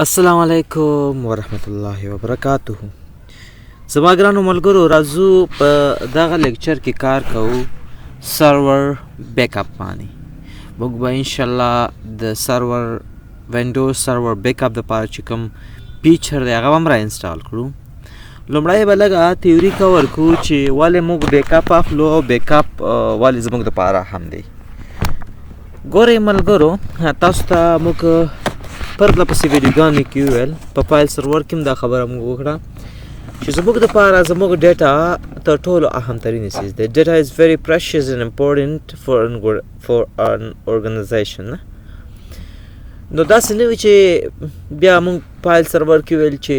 السلام علیکم ورحمت الله وبرکاته. زما ګرانو ملګرو، راځو په دغه لیکچر کې کار کوو سرور بیک اپ باندې. موږ به انشاءالله د سرور وینډوز سرور بیک اپ دپاره چې کوم فیچر دی هغه هم را انسټال کړو. لومړی به لږه تیوري کور کړو چې ولې موږ بیک اپ اخلو او بیک اپ ولې زموږ دپاره هم دی. ګورئ ملګرو، تاسو ته موږ پرله پسې ویډیوګانې کې وویل، په فایل سرور کې هم دا خبره موږ وکړه چې زموږ دپاره زموږ ډیټا تر ټولو اهم ترین څیز دی. ډیټا از very precious and important for an organization. نو داسې نه وي چې بیا موږ فایل سرور کې ویل چې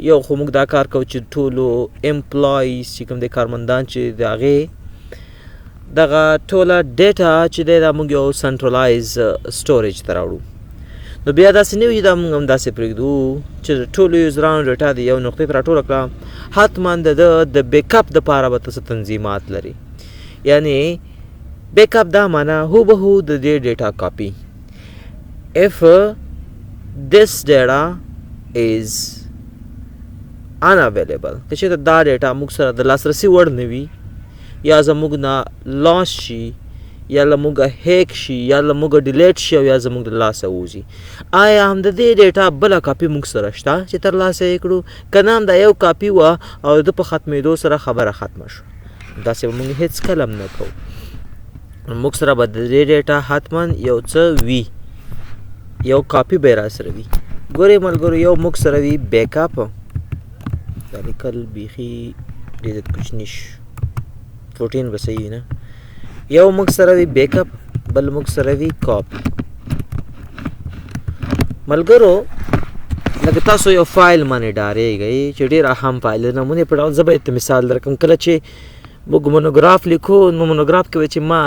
یو خو موږ دا کار کوو چې ټولو امپلایز چې کوم دی کارمندان چې د هغې دغه ټوله ډیټا چې دی دا موږ یو سنټرلایز سټوریج ته راوړو. نو بیا داسې نه وي چې دا موږ هم داسې پرېږدو چې د ټولو یوزرانو ډیټا د یو نقطې ته راټوله کړه. حتما د بیک اپ دپاره به څه تنظیمات لري. یعنې بیک اپ دا معنا هوبهو د دې ډیټا کاپي. if this data is unavailable، که چېرته دا ډیټا موږ سره د لاسرسي وړ نه وي، یا زموږ نه لاس شي، یا له موږه هیک شي، یا له موږه ډیلیټ شي، او یا زموږ د لاسه ووځي، آیا هم د دې ډیټا بله کاپي موږ سره شته چې ترلاسه یې کړو؟ که نه هم دا یو کاپي وه او د په ختمېدو سره خبره ختمه شوه. داسې به موږ هېڅ کله هم نه کوو. موږ سره به د دې ډیټا حتما یو څه وي، یو کاپي به یې را سره وي. ګورئ ملګرو، یو موږ سره وي بیک اپ، دا لیکل بیخي ډېر زیات کوچني شو، 14 به صحیح وي نه. یو موږ سره وي بیک اپ، بل موږ سره وي کاپي. ملګرو، لکه تاسو یو فایل باندې ډارېږئ چې ډېر اهم فایل د نمونې په ډول زه به درته مثال درکړم. کله چې موږ مونوګراف لیکو، نو مونوګراف کې به چې ما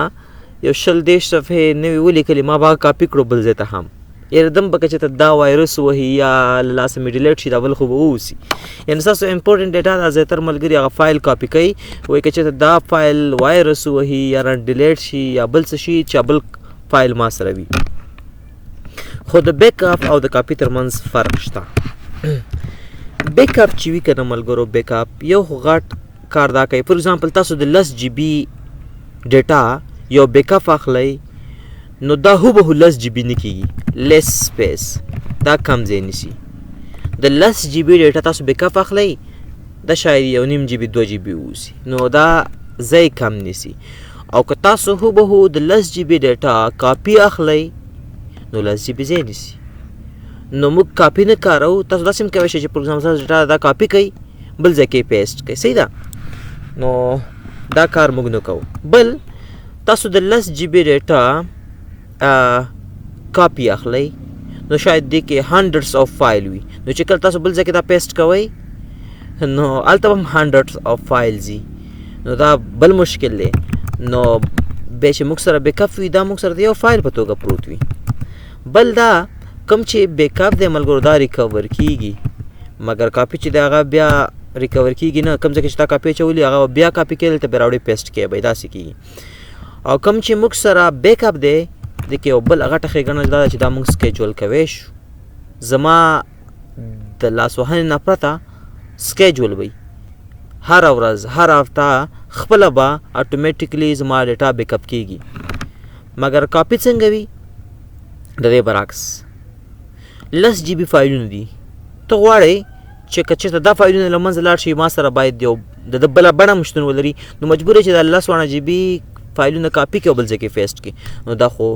یو 20-30 صفحې نوې ولیکلې، ما به هغه کاپي کړو بل ځای ته هم. یعنې دم به که چېرته دا وایرس وهي یا له لاسه مې ډیلیټ شي، دا بل خو به واوسي. یعنې ستاسو امپورټنټ ډیټا دا زیاتر ملګري هغه فایل کاپي کوي. وایي که چېرته دا فایل وایرس وهي یا را ډیلیټ شي یا بل څه شي، چې بل فایل ما سره وي. خو د بیک اپ او د کاپي ترمنځ فرق شته. بیک اپ چې وي که نه ملګرو، بیک اپ یو خو غټ کار دا کوي. فور ایگزامپل تاسو د 10 GB ډیټا یو بیک اپ اخلئ، نو دا هوبهو 10 GB نه کېږي، لیس سپیس دا کم ځای نیسي. د 10 GB ډیټا تاسو بیک اپ اخلئ، دا شاید 1.5 GB 2 GB واوسي، نو دا ځای کم نیسي. او که تاسو هوبهو د 10 GB ډیټا کاپي اخلئ، نو 10 GB ځای نیسي. نو موږ کاپي نه کاروو. تاسو داسې هم کولی شئ چې پروګرام تاسو ډیټا دا کاپي کوئ، بل ځای کې پیسټ کوئ، صحیح ده؟ نو دا کار موږ نه کوو. بل تاسو د 10 GB ډیټا کاپي اخلئ، نو شاید دې کې هنډرډس آف فایل وي، نو چې کله تاسو بل ځای کې دا پیسټ کوئ، نو هلته به هم هنډرډس آف فایلز وي، نو دا بل مشکل دی. نو بیا چې موږ سره بیک اپ وي، دا موږ سره د یو فایل په توګه پروت وي. بل دا کوم چې بیک اپ دی ملګرو، دا ریکور کېږي، مګر کاپي چې دی هغه بیا ریکور کېږي نه. کوم ځای کې چې تا کاپي اچولي هغه بیا کاپي کېږي، دلته بیا راوړئ پیسټ کوئ، به داسې کېږي. او کوم چې موږ سره بیک اپ دی، د کې یو بل غټه ښېګڼه دا ده چې دا موږ سکیجول کوی شو. زما د لاس وهنې نه پرته سکیجول وي، هره ورځ هره هفته خپله به اټومیټیکلی زما ډیټا بیک اپ کېږي. مګر کاپي څنګه وي؟ د دې برعکس 10 GB فایلونه دي، ته غواړئ چې که چېرته دا فایلونه له منځه لاړ شي، ما سره باید یو د بله بڼه هم شتون ولري، نو مجبور یې چې دا 10 GB فایلونه کاپي کړي او بل ځای کې پیسټ کړي. نو دا خو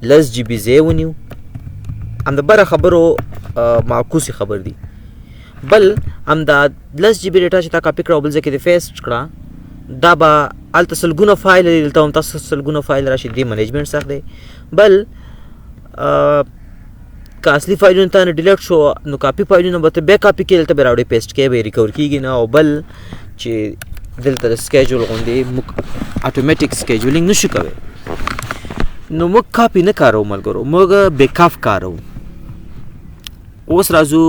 10 GB ځای ونیو. همدبره خبرو معکوسې خبر دي. بل همدا 10 GB ډیټا چې تا کاپي کړه او بل ځای کې دې پیسټ کړه، دا به هلته سلګونه فایل لري، دلته هم تاسو سلګونه فایل راشي، دې منیجمنټ سخت دی. بل که اصلي فایلونه تا نه ډیلیټ شو، نو کاپي فایلونه به ته بیا کاپي کړې، دلته بیا راوړې پیسټ کوې، به یې ریکور کېږي نه. او بل چې دلته د سکیجول غوندې موږ اټومیټیک سکیجولینګ نشو کوی، نو موږ کاپي نه کاروو ملګرو، موږ بیک اپ کاروو. اوس راځو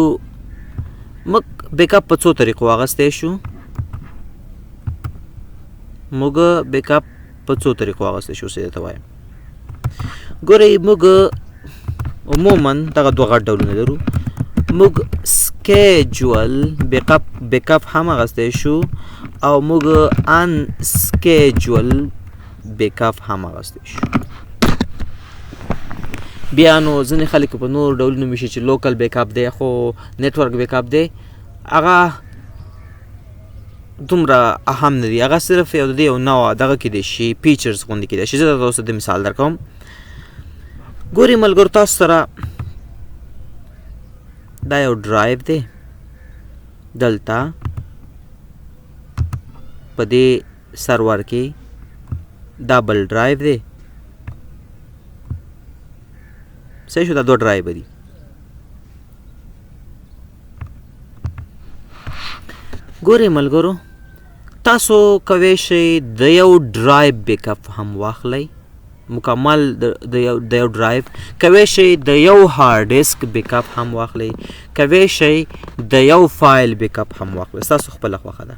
موږ بیک اپ په څو طریقو اخیستی شو. موږ بیک اپ په څو طریقو اخیستی شو، څه درته وایم. ګورئ، موږ عموما دغه دوه غټ ډولونه لرو. موږ سکیجول بیک اپ هم اغستی شو او موږ ان سکیجول بیک اپ هم اغستی شو. بیا نو ځینې خلک په نور ډولونو میشي چې لوکل بیک اپ دی خو نیټورک بیک اپ دی هغه دومره اهم نه دي، هغه صرف یو د دې یو نوع دغه کې دی شي فیچرز غوندې کیدای شي. زه درته اوس د مثال درکوم. ګورې ملګرو تاسو سره دا یو ډرایو دی، دلته په دې سرور کې دا بل ډرایو دی، صحیح شو، دا دو ډرایو دي. ګورې ملګرو تاسو کولی شئ د یو ډرایو بیک اپ هم واخلئ، مکمل د یو ډرایو، کولی شئ د یو هارډ ډیسک بیک اپ هم واخلئ، کولی شئ د یو فایل بیک اپ هم واخلئ، ستاسو خپله خوښه ده.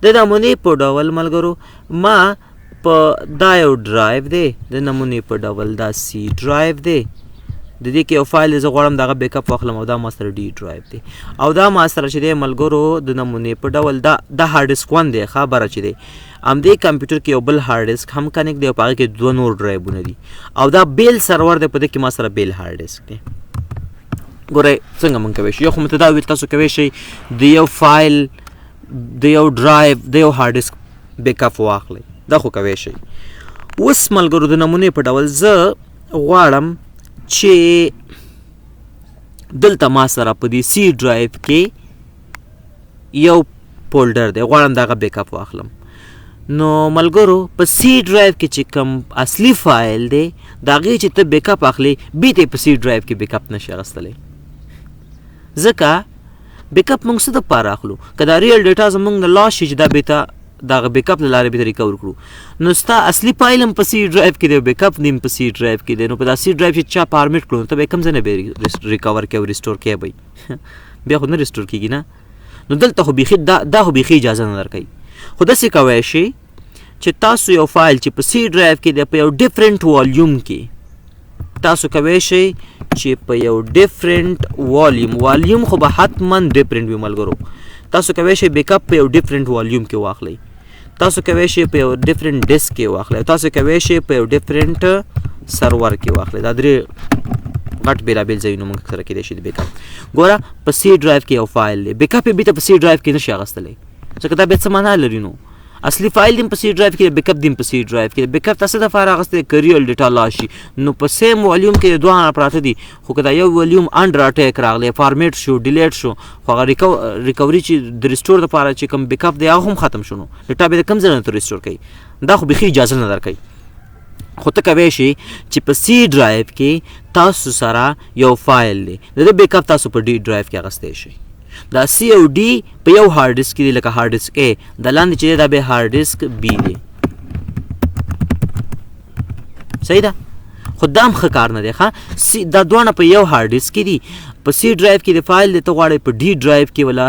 د نمونې په ډول ملګرو ما په دا یو ډرایو دی، د نمونې په ډول دا سی ډرایو دی، د دې کې یو فایل زه غواړم دغه بیک اپ واخلم او دا ما سره ډي ډرایو دی او دا ما سره چې دی ملګرو د نمونې په ډول دا هارډ ډیسک ون دی خبره چې دی همدې کمپیوټر کې یو بل هارډ ډیسک هم کنیکټ دی او په هغې کې دوه نور ډرایوونه دي او دا بیل سرور دی، په دې کې ما سره بیل هارډ ډیسک دی. ګورئ څنګه موږ کولی شو، یو خو مې ته دا ویل تاسو کولی شئ د یو فایل د یو ډرایو د یو هارډ ډیسک بیک اپ واخلئ، دا خو کولی شئ. اوس ملګرو د نمونې په ډول زه غواړم چې دلته ما سره په دې سی ډرایو کې یو فولډر دی، غواړم دغه بیک اپ واخلم. نو ملګرو په سی ډرایو کې چې کوم اصلي فایل دی د هغې چې ته بیک اپ اخلې بیا ته په سی ډرایو کې بیک اپ نشي اخیستلی، ځکه بیک اپ موږ څه دپاره اخلو؟ که دا ریل ډیټا زموږ نه لاس شي چې دا بیته دغه بیک اپ له لارې بېرته ریکور کړو، نو ستا اصلي فایل هم په سی ډرایو کې دی او بیک اپ هم په سی ډرایو کې دی، نو په دا سی ډرایو چې چا فارمیټ کړو نو ته به یې کوم ځای نه به ریکور کوې او ریسټور کوې به بیا خو نه ریسټور کېږي نه. نو دلته خو بیخي دا خو بیخي اجازه نه درکوي. خو داسې کوی شئ چې تاسو یو فایل چې په سی ډرایو کې دی په یو ډفرنټ والیوم کې تاسو کوی شئ چې په یو ډفرنټ والیوم خو به حتما ډفرنټ وي ملګرو، تاسو کوی شئ بیک اپ په یو ډفرنټ والیوم کې واخلئ، تاسو کوی شئ په یو ډفرنټ ډیسک کې واخلئ، تاسو کوی شئ په یو ډفرنټ سرور کې واخلئ. دا درې غټ بېلابېل ځایونه موږ سره کېدای شي د بیک اپ. ګوره په سی ډرایو کې یو فایل دی، بیک اپ یې بېرته په سی ډرایو کې نشي اخیستلی ځکه دا بیا څه معنا لري. نو اصلي فایل دې په سی ډرایو کې دی، بیک اپ دې په سی ډرایو کې دی. بیک اپ ته څه دپاره اخیستی که ریل ډیټا لاس شي نو په سیم والیوم کې دواړه پراته دي، خو که دا یو والیوم انډر اټیک راغلی فارمیټ شو ډیلیټ شو خو هغه ریکوري چې د ریسټور دپاره چې کوم بیک اپ دی هغه هم ختم شو، نو ډیټا به د کوم ځای نه ته ریسټور کوي؟ دا خو بیخي اجازه نه درکوي. خو ته کوی شي چې په سی ډرایو کې تاسو سره یو فایل دی د دې بیک اپ تاسو په ډي ډرایو کې اخیستی شئ. دا سی او ډي په یو هارډ ډیسک کې دی لکه هارډ ډیسک A، د لاندې چې دی دا به هارډ ډیسک B دی، صحیح ده؟ خو دا هم ښه کار نه دی ښه، دا دواړه په یو هارډ ډیسک کې دي، په سی ډرایو کې د فایل دی ته غواړئ په ډي ډرایو کې ولا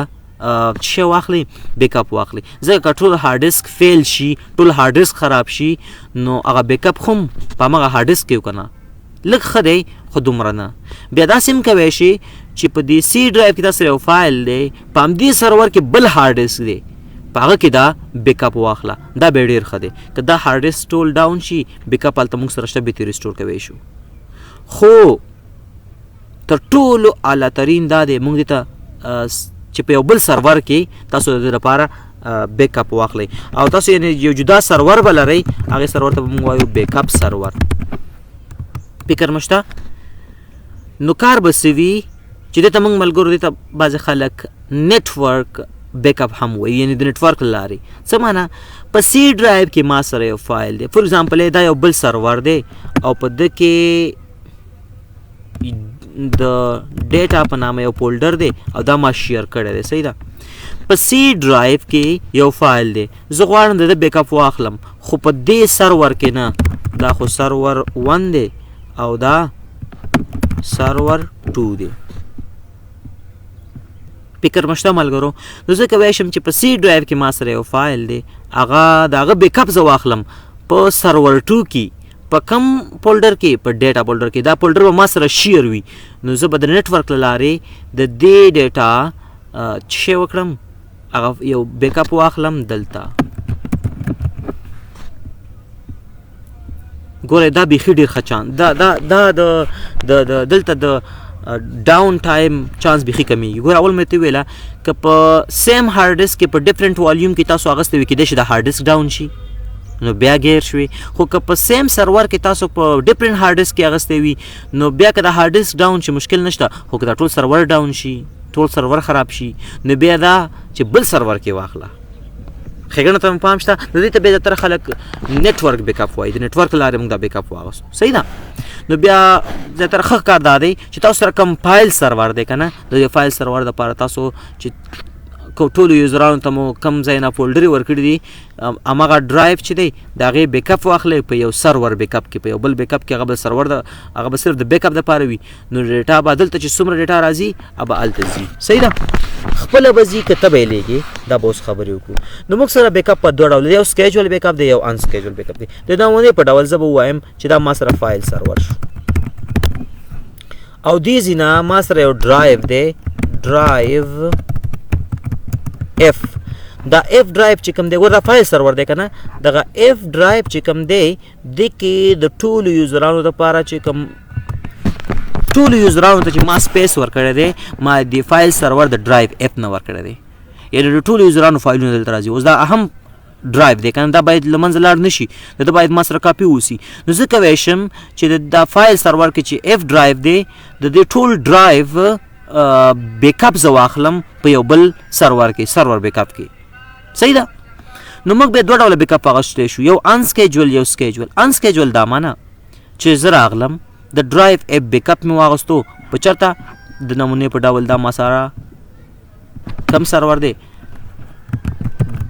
شی واخلئ بیک اپ واخلئ، ځکه که ټول هارډ ډیسک فیل شي ټول هارډ ډیسک خراب شي نو هغه بیک اپ خو هم په همغه هارډ ډیسک کې که نه لږ ښه دی خو دومره نه. بیا داسې هم کوی شي چې په دې سی ډرایو کې تاسو یو فایل دی په همدې سرور کې بل هارډ ډیسک دی په هغه کې دا بیک اپ واخله، دا به ډېر ښه دی. که دا هارډ ډیسک ټول ډاون شي بیک اپ هلته موږ سره شته بېرته ریسټور کوی شو. خو تر ټولو اعلی ترین دا دی موږ دې ته چې په یو بل سرور کې تاسو د دې لپاره بیک اپ واخلئ او تاسو یعنې یو جدا سرور به لرئ، هغې سرور ته به موږ وایو بیک اپ سرور. فکر مو شته؟ نو کار به څه وي چې دې ته موږ ملګرو دې ته بعضې خلک نیټورک بیک اپ هم وایي، یعنې د نیټورک له لارې. څه معنا؟ په سی ډرایو کې ما سره یو فایل دی، فور ایگزامپل دا یو بل سرور دی او په ده کې د ډیټا په نامه یو فولډر دی او دا ما شیر کړی دی، صحیح ده؟ په سی ډرایو کې یو فایل دی، زه غواړم د ده بیک اپ واخلم خو په دې سرور کې نه، دا خو سرور 1 دی او دا سرور 2 دی. فکر مشته ملګرو؟ نو زه کوی شم چې په سی ډرایو کې ما سره یو فایل دی، هغه د هغه بیک اپ زه واخلم په سرور 2 کې په کم فولډر کې په ډیټا فولډر کې دا فولډر به ما سره شیر وي نو زه به د نیټورک له لارې د دې ډیټا څه شی وکړم هغه یو بیک اپ واخلم دلته ګوره دا بیخي ډېر ښه چانس دا دلته د ډاون ټایم چانس بیخي کمیږي ګوره اول مې ته ویله که په سیم هارډ ډسک کې په ډفرنټ والیوم کې تاسو اخیستی وي کیدای شي د هارډ ډسک ډاون شي نو بیا غیر شوي خو که په سیم سرور کې تاسو په ډفرنټ هارډ ډسک کې اخیستی وي نو بیا که د هارډ ډسک ډاون شي مشکل نشته خو که دا ټول سرور ډاون شي ټول سرور خراب شي نو بیا دا چې بل سرور کې واخله ښېګڼه ته مې پام شته د دې ته بیا زیاتره خلک نیټورک بیک اپ وایي د نیټورک له لارې موږ دا بیک اپ واغوستو صحیح ده نو بیا زیاتره ښه کار دا دی چې تاسو سره کوم فایل سرور دی که نه د دې فایل سرور دپاره تاسو چې ټولو یوزرانو ته مو کم ځای نه فولډرې ورکړي دي هماغه ډرایو چې دی د هغې بیک اپ واخلئ په یو سرور بیک اپ کې په یو بل بیک اپ کې هغه به سرور هغه به صرف د بیک اپ دپاره وي نو ډیټا به دلته چې څومره ډیټا راځي هغه به هلته ځي صحیح ده خپله به ځي که ته به یې لیږې دا به اوس خبرې وکړو نو موږ سره بیک اپ په دوه ډول دی یو سکیجول بیک اپ دی یو ان سکیجول بیک اپ دی د نمونې په ډول زه به ووایم چې دا ما سره فایل سرور شو او دې ځینه ما سره یو ډرایو دی ډرایو اف دا اف ډرایو چې کوم دی ګوره دا فایل سرور دی که نه دغه اف ډرایو چې کوم دی دې کې د ټولو یوزرانو دپاره چې کوم ټولو یوزرانو ته چې ما سپیس ورکړی دی ما د فایل سرور د ډرایو اف نه ورکړی دی یعنې د ټولو یوزرانو فایلونه دلته راځي اوس دا اهم ډرایو دی که نه دا باید له منځه لاړ نه شي دا باید ما سره کاپي اوسي نو زه کولی شم چې دا فایل سرور کې چې اف ډرایو دی د دې ټول ډرایو بیک اپ زه واخلم په یو بل سرور کې سرور بیک اپ کې صحیح ده نو موږ بیا دوه ډوله بیک اپ اخیستی شو یو ان سکیجول یو سکیجول ان سکیجول دا معنی چې زه راغلم د ډرایو اپ بیک اپ مې واغستو په چېرته د نمونې په ډول دا ما سره کم سرور دی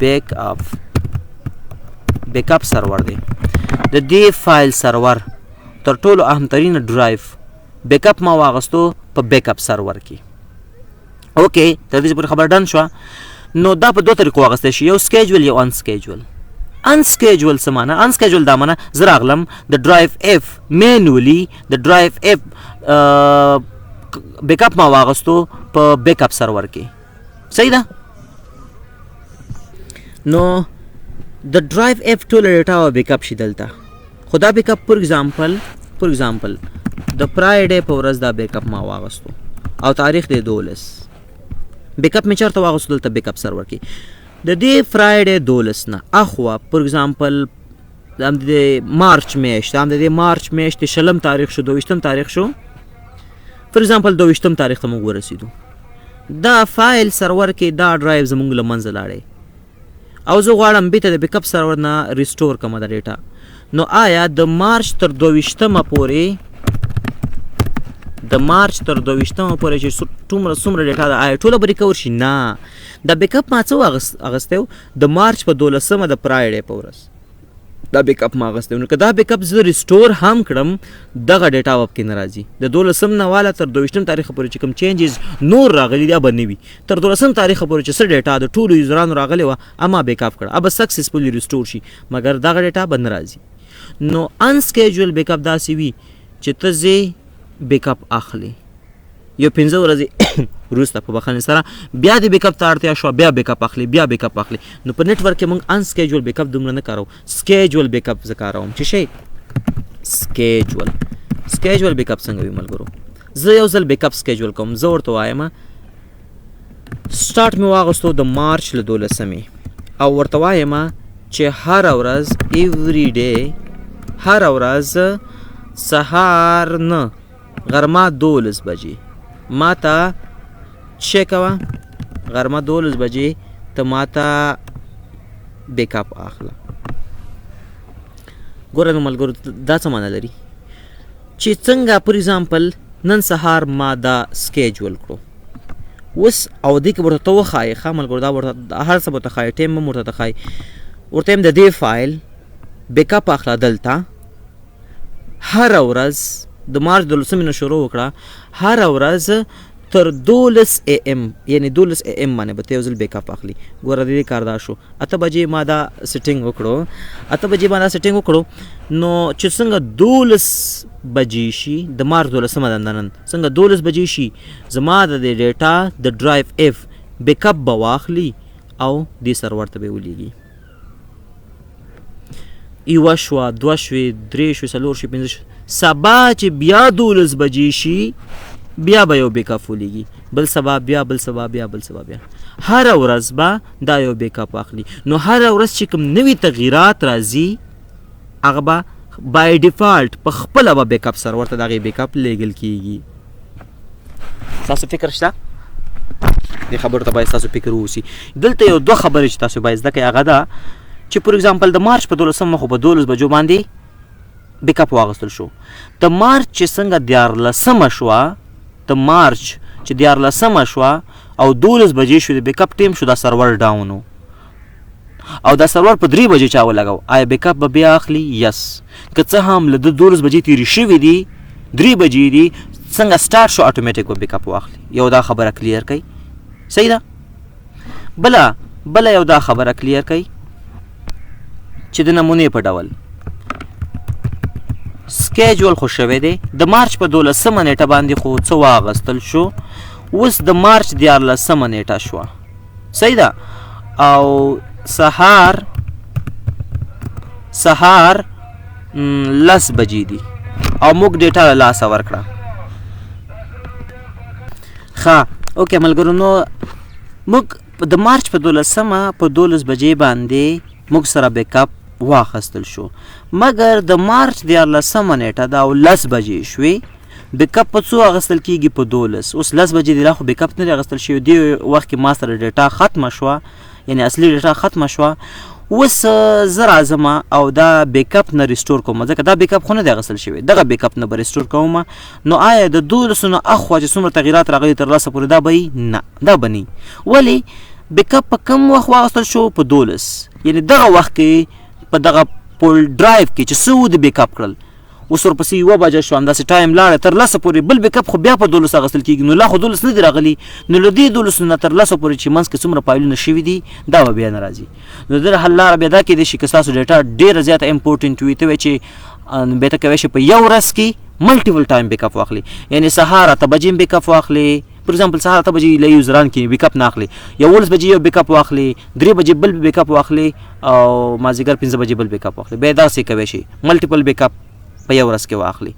بیک اپ سرور دی د دې فایل سرور تر ټولو اهمترینه ډرایو بیک اپ ما واغستو په بیک اپ سرور کې اوکې تر دې پورې خبره ډن شوه نو دا په دوه طریقو واغستی شي یو سکیجول یو ان سکیجول ان سکیجول څه معنی ان سکیجول دا معنی زه راغلم د ډرایو اف مینولی د ډرایو اف بیک اپ ما واغستو په بیک اپ سرور کې صحیح ده نو د ډرایو اف ټوله ډیټا به بیک اپ شي دلته خو دا بیک اپ فور ایگزامپل د فرایډې په ورځ دا بیک اپ ما واغستو او تاریخ دی 12 بیک اپ مې چېرته واغستو دلته بیک اپ سرور کې د دې فرایډې 12 نه اخوا فور ایگزامپل د مارچ میاشت د مارچ میاشتې 20 تاریخ شو 22 تاریخ شو فور ایگزامپل 22 تاریخ ته موږ ورسېدو دا فایل سرور کې دا ډرایو زموږ له منځه لاړی او زه غواړم بیرته د بیک اپ سرور نه ریسټور کړم دا ډیټا نو آیا د مارچ تر 22 پورې چې څومره ډیټا ده آیا ټوله به ریکور شي نه دا بیک اپ ما څه اخیستی د مارچ په 12 د فرایډې په ورځ دا بیک اپ ما اخیستی نو که دا بیک اپ زه ریسټور هم کړم دغه ډیټا به پکې نه راځي د 12 نه واله تر 22 تاریخ پورې چې کوم چینجز نور راغلي دا به نه وي تر 12 تاریخ پورې چې څه ډیټا د ټولو یوزرانو راغلې وه اما بیک اپ کړه به سکسسفولي ریسټور شي مګر دغه ډیټا به نه راځي نو ان سکیجول بیک اپ داسې وي چې ته ځې بیک اپ اخلي یو 15 ورځې وروسته په بخښنې سره بیا د بیک اپ ته اړتیا شوه بیا بیک اپ اخلي بیا بیک اپ اخلي نو په نیټورک کې موږ ان سکیجول بیک اپ دومره نه کاروو سکیجول بیک اپ زه کاروم چې شی سکیجول بیک اپ څنګه وي ملګرو زه یو ځل بیک اپ سکیجول کوم زه ورته وایم سټارټ مې واغستو د مارچ له 12 او ورته وایم چې هره ورځ ایوری ډے هره ورځ سهار نه غرمه 12 بجې ما ته څه کوه غرمه 12 بجې ته ما ته بیک اپ اخله ګوره نو ملګرو دا څه معنی لري چې څنګه فور ایگزامپل نن سهار ما دا سکیجول کړو اوس او دې کې ورته ته وښایې ښه ملګرو دا ورته هر څه به ورته ښایې ټایم هم ورته ښایي ورته یم د دې فایل بیک اپ اخله دلته هره ورځ د مارچ 12 نه شروع وکړه هره ورځ تر 12 AM یعنی 12 AM باندې به ته یو ځل بیک اپ اخلي. ګوره د دې کار دا شو 8 بجې ما دا سیټینګ وکړو نو چې څنګه 12 بجې شي د مارچ 12مه ده نن څنګه 12 بجې شي زما د ډیټا د ډرایو اف بیک اپ به واخلي او دې سرور ته به ولېږي. یوه شوه دوه شوې درې شوې څلور شوې پنځه شوې سبا چې بیا 12 بجې شي بیا به یو بیک اپ ولېږي بل سبا بیا هره ورځ به دا یو بیک اپ اخلي. نو هره ورځ چې کوم نوي تغییرات راځي هغه به بای ډیفالټ په خپله به بیک اپ سرور ته د هغې بیک اپ لیږل کېږي. ستاسو فکر شته دې خبرو ته باید ستاسو فکر ووسي. دلته یو دوه خبرې چې تاسو باید زده کړئ هغه ده چې پر اګزامپل د مارچ په 12مه خو په 12 بجو باندې بیک اپ واغستل شو. د مارچ چې څنګه 14مه شوه او 12 بجې شو د بیک اپ ټیم شو دا سرور ډاون و او دا سرور په 3 بجې چا ولګو آیا بیک اپ به بیا اخلي؟ یس. که څه هم له 12 بجې تیرې شوي دي 3 بجې دي څنګه سټارټ شو اتوماتیک به بیک اپ واخلي. یو دا خبره کلیر کړئ صحیح ده. بله یو دا خبره کلیر کړئ چې د نمونې په ډول سکیجول خو شوی دی د مارچ په 12مه نیټه باندې خو څه واغستل شو اوس د مارچ 14مه نیټه شوه صحیح ده او سهار 10 بجې دي او موږ ډیټا له لاسه ورکړه. ښه اوکې ملګرو نو موږ د مارچ په 12مه په 12 بجې باندې موږ سره بیک اپ واخستل شو مګر د مارچ 14مه نیټه دا 10 بجې شوې بیک اپ په څو اخیستل کېږي په 12 اوس 10 بجې دی لا خو بیک اپ نه دی اخیستل شوی دی وخت کې ما سره ډیټا ختمه شوه یعنی اصلي ډیټا ختمه شوه اوس زه راځم او دا بیک اپ نه ریسټور کوم ځکه دا بیک اپ خو نه دی اخیستل شوی دغه بیک اپ نه به ریسټور کوم نو آیا د 12 نه اخوا چې څومره تغییرات راغلي تر لاسه پورې دا به نه دا به نه ولې بیک اپ په کوم وخت واخیستل شو په 12 یعنی دغه وخت کې په دغه پول ډرایو کې چې څه د بیک اپ کړل اوس ورپسې 1 بجه شو همداسې ټایم لاړه تر لاسه پورې بل بیک اپ خو بیا په 12 اخیستل کېږي نو لا خو 12 نه دي راغلي نو له دې 12 نه تر لاسه پورې چې منځ کې څومره فایلونه شوي دي دا به بیا نه راځي. نو د حل لاره بیا دا کېدای شي که ستاسو ډیټا ډېره زیاته امپورټنټ وي ته وایې چې بیا ته کولی شي په یو ورځ کې ملټیپل ټایم بیک اپ واخلي یعنې سهار 8 بجې بیک اپ واخلي پر ایگزامپل سهار 8 بجې له یوزران کې بیک اپ نه اخلي 11 بجې یو بیک اپ واخلي 3 بجې بل بیک اپ واخلي او مازدیګر 5 بجې بل بیک اپ واخلي بیا داسې کوی شي ملټیپل بیک اپ په یو ورځ کې واخلي.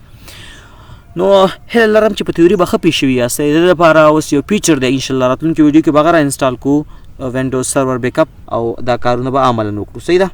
نو هیله لرم چې په تیوري به ښه پوه شوي یاستئ. د دې لپاره اوس یو فیچر دی انشاءالله راتلونکي ویډیو کې به هغه را انسټال کړو وینډوز سرور بیک اپ او دا کارونه به عملاً وکړو صحیح ده.